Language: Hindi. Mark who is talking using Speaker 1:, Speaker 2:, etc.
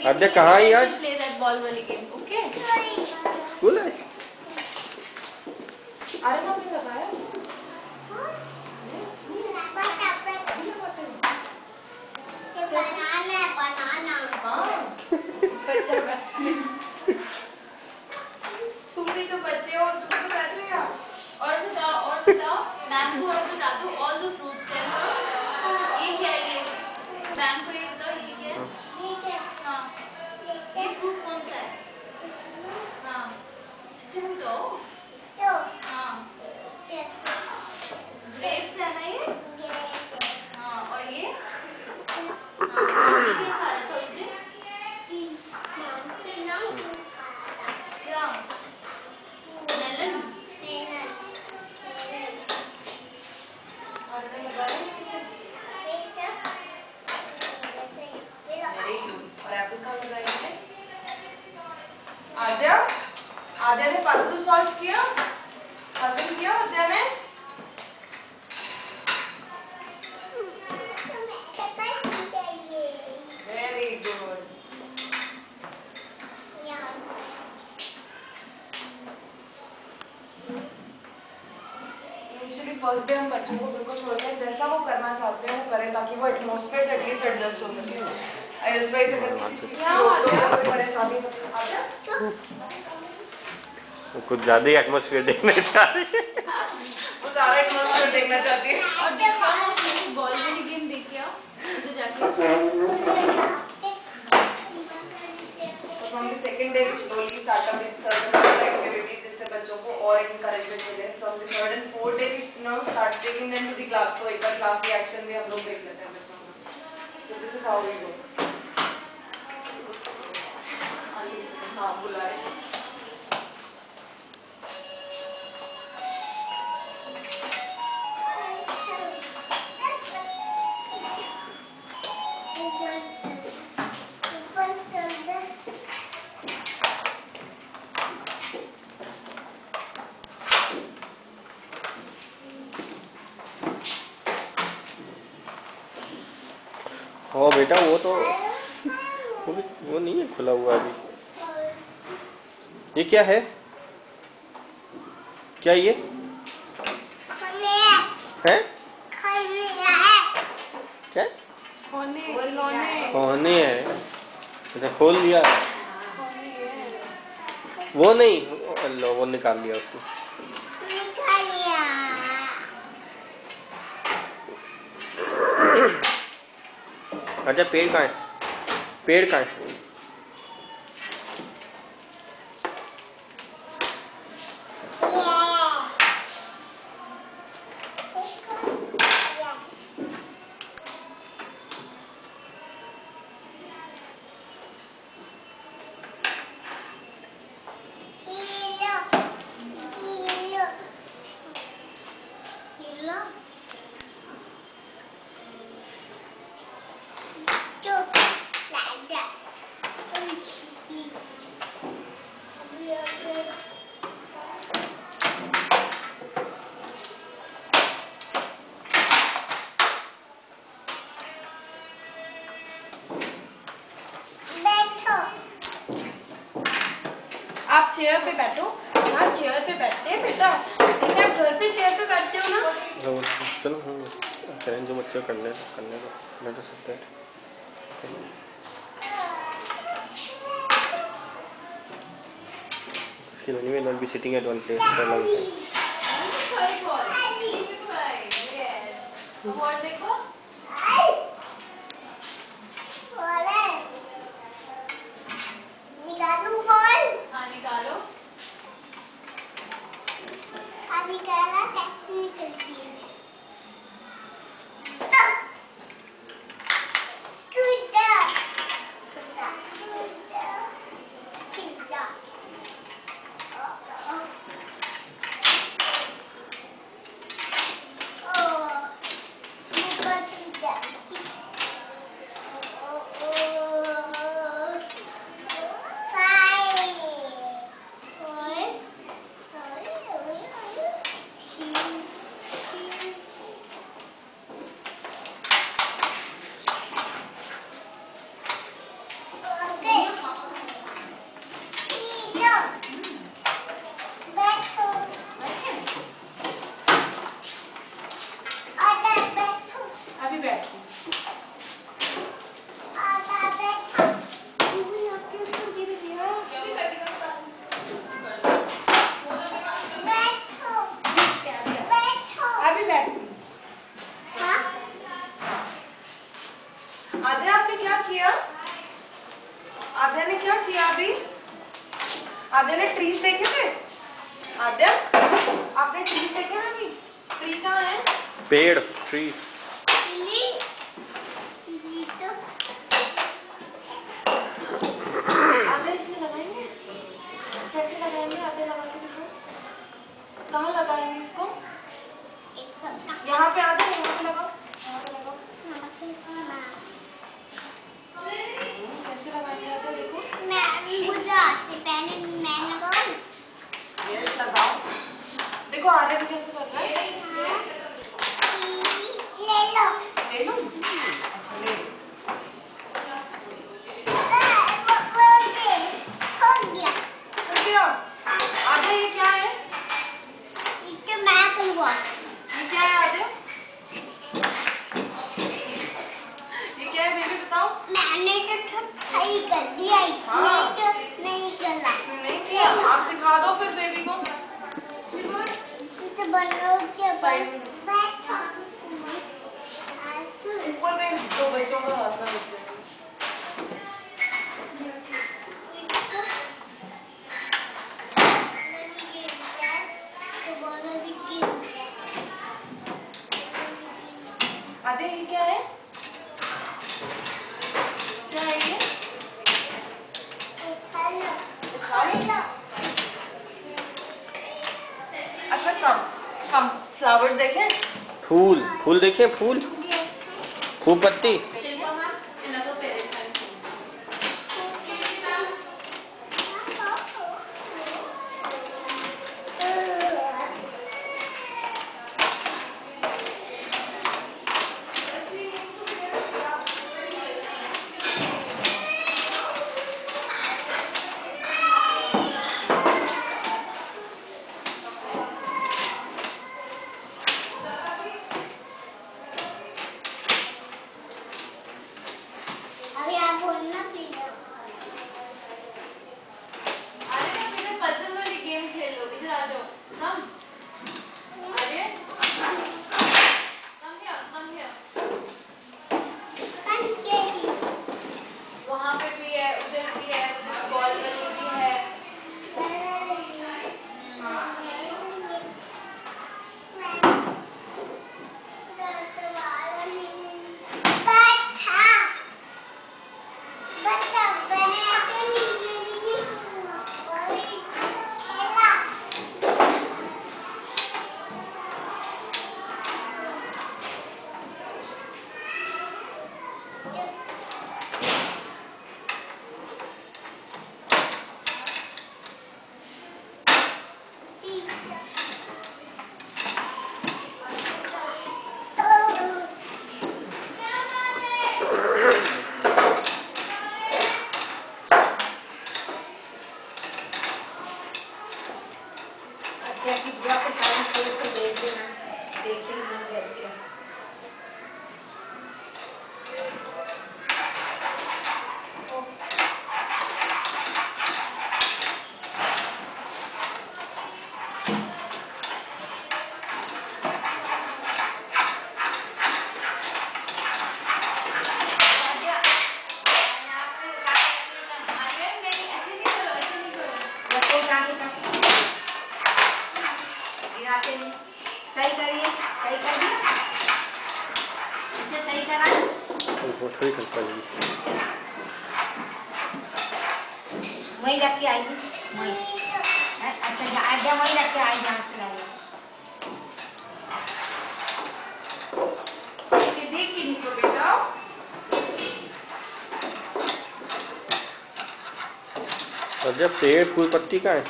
Speaker 1: आद्या कहाँ है आज?
Speaker 2: प्ले दैट बॉल वाली गेम, ओके?
Speaker 1: स्कूल है।
Speaker 2: अरे ना मैं लगाया। बनाना। हाँ। बच्चा तुम भी तो बच्चे हो, तुम तो बैठो यार। और बताओ मैंगो और बता दो ऑल द फ्रूट्स है। ये क्या है ये? मैंगो ये बताओ ये क्या है? ये क्या? हाँ। ये फ्रूट कौन सा है? हाँ। जिसे बताओ। तो। हाँ। ग्रेप्स है ना ये? हाँ और ये? हाँ। ये क्या खा रहा था उस दिन? क्या? मेलन? और एप्पल कहाँ लगाएंगे? आद्या ने पजल सॉल्व किया? पजल किया आद्या ने? Very good. Initially first day हम बच्चों को बिल्कुल छोड़ते हैं, जैसा वो करना चाहते हैं वो करें ताकि वो एटमॉस्फेयर से एटलीस्ट एडजस्ट हो सके। अदरवाइज अगर किसी चीज की कोई परेशानी हो
Speaker 1: वो कुछ ज्यादा ही एटमॉस्फेयर देखना चाहती है।
Speaker 2: वो सारा एटमॉस्फेयर देखना चाहती है। और देखो बॉल वाली गेम देख के आओ उधर जाके। From the second day we slowly start up with certain other activities जिससे बच्चों को और encouragement मिले। From the third and fourth day we now start taking them to the class, तो एक बार क्लास की एक्शन भी हम लोग देख लेते हैं बच्चों को। So this is how we go. हाँ बुला रहे।
Speaker 1: हाँ बेटा वो तो वो नहीं है खुला हुआ अभी। ये क्या है? क्या ये है? क्या? खोने है। अच्छा खोल लिया। वो नहीं, अल्लाह वो निकाल लिया उसने। अच्छा पेड़ कहाँ है? पेड़ कहाँ है?
Speaker 2: आप चेयर पे बैठो। हाँ चेयर पे बैठते हैं बेटा, जैसे आप घर पे चेयर पे बैठते हो ना।
Speaker 1: चलो करें जो बच्चे करने दो। Let us sit there. She'll anyway not be sitting at one place for a long time.
Speaker 2: Yes. What देखो? निकालो बॉल। हाँ निकालो। निकाला कैसे निकलती है?
Speaker 3: किया अभी? आद्या ने ट्रीज देखे थे? आद्या, आपने ट्रीज देखे ना अभी? ट्री कहाँ है?
Speaker 1: पेड़, ट्री।
Speaker 3: आद्या इसमें लगाएंगे? कैसे लगाएंगे? आद्या लगा के देखो। कहाँ लगाएंगे इसको? यहाँ पे आद्या, यहाँ पे लगाओ। यहाँ पे लगाओ। कैसे लगाएंगे आद्या देखो? यस लगाओ। देखो आर्यन कैसे कर रहा है? ले लो। अच्छा ले लो। हो गया। आद्या ये क्या है? ये क्या है आद्या? ये क्या है बेबी बताओ?
Speaker 4: मैंने तो सही कर दिया,
Speaker 3: हाँ।
Speaker 4: नहीं करा।
Speaker 3: इसने नहीं किया। आप सिखा दो फिर बेबी को।
Speaker 4: तो बनाओ क्या?
Speaker 3: साइड में।
Speaker 4: बैठो।
Speaker 3: ऊपर में दो बच्चों का हाथ ना लग जाए। आद्या ये क्या है? क्या है ये? अच्छा कम फ्लावर्स देखें?
Speaker 1: फूल, फूल देखिए, फूल, फूल पत्ती।
Speaker 4: अभी आप बोलना प्लीज।
Speaker 2: अरे तुम इधर पजल वाली गेम खेल लो, इधर आ जाओ। कम अरे कम हियर वहाँ पे भी है, उधर बॉल वाली भी है।
Speaker 4: सही करिए, सही कर दिया, इसे सही करा।
Speaker 1: वो थोड़ी कर पाएगी।
Speaker 4: वही रख के आएगी, वही। अच्छा आद्या वही रख के आई, जहाँ से लाई।
Speaker 2: देख के निको बेटा।
Speaker 1: और जब पेड़ फूल पत्ती का है।